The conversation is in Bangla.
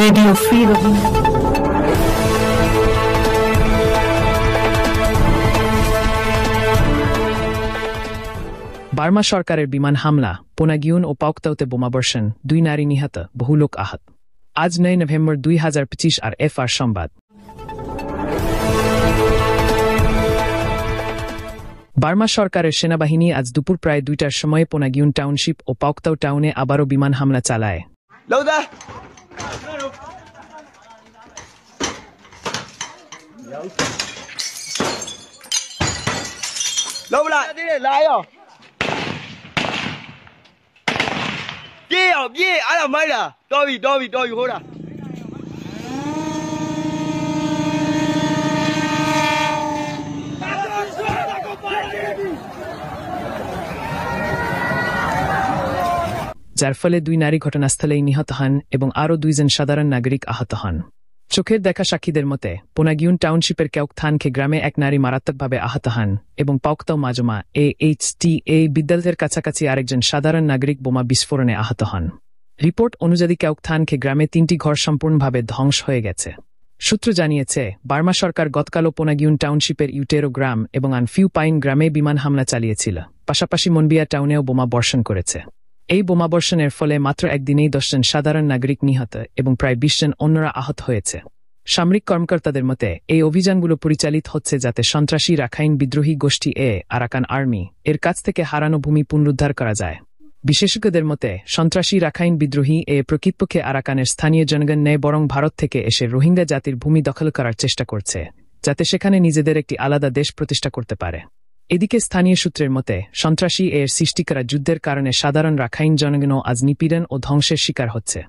Radio Free Rohingya. বার্মা সরকারের বিমান হামলা, পোনাগিউন ও পাওকতাওতে বোমাবর্ষণ, 2 নারী নিহত, বহু লোক আহত। আজ 9 নভেম্বর 2025 আর FR সংবাদ। বার্মা সরকারের সেনাবাহিনী আজ দুপুর প্রায় 2টার সময় পোনাগিউন টাউনশিপ ও পাওকতাও টাউনে আবারও বিমান হামলা চালায়। যার ফলে 2 নারী ঘটনাস্থলেই নিহত হন এবং আরও 2 জন সাধারণ নাগরিক আহত হন। চোখের দেখা সাক্ষীদের মতে পোনাগিউন টাউনশিপের কেওকথানকে গ্রামে এক নারী মারাত্মকভাবে আহত হন এবং পাওকতাও মাজমা AHTA বিদ্যালয়ের কাছাকাছি আরেকজন সাধারণ নাগরিক বোমা বিস্ফোরণে আহত হন। রিপোর্ট অনুযায়ী কেওকথানকে গ্রামে 3টি ঘর সম্পূর্ণভাবে ধ্বংস হয়ে গেছে। সূত্র জানিয়েছে, বার্মা সরকার গতকালও পোনাগিউন টাউনশিপের ইউটেরো গ্রাম এবং আনফিউ পাইন গ্রামে বিমান হামলা চালিয়েছিল, পাশাপাশি মনবিয়া টাউনেও বোমা বর্ষণ করেছে। এই বোমাবর্ষণের ফলে মাত্র একদিনেই 10 জন সাধারণ নাগরিক নিহত এবং প্রায় 20 জন অন্যরা আহত হয়েছে। সামরিক কর্মকর্তাদের মতে এই অভিযানগুলো পরিচালিত হচ্ছে যাতে সন্ত্রাসী রাখাইন বিদ্রোহী গোষ্ঠী আরাকান আর্মি এর কাছ থেকে হারানো ভূমি পুনরুদ্ধার করা যায়। বিশেষজ্ঞদের মতে সন্ত্রাসী রাখাইন বিদ্রোহী প্রকৃতপক্ষে আরাকানের স্থানীয় জনগণ নেই, বরং ভারত থেকে এসে রোহিঙ্গা জাতির ভূমি দখল করার চেষ্টা করছে, যাতে সেখানে নিজেদের একটি আলাদা দেশ প্রতিষ্ঠা করতে পারে। এদিকে স্থানীয় সূত্রের মতে সন্ত্রাসী সৃষ্টি করা যুদ্ধের কারণে সাধারণ রাখাইন জনগণও আজ নিপীড়ন ও ধ্বংসের শিকার হচ্ছে।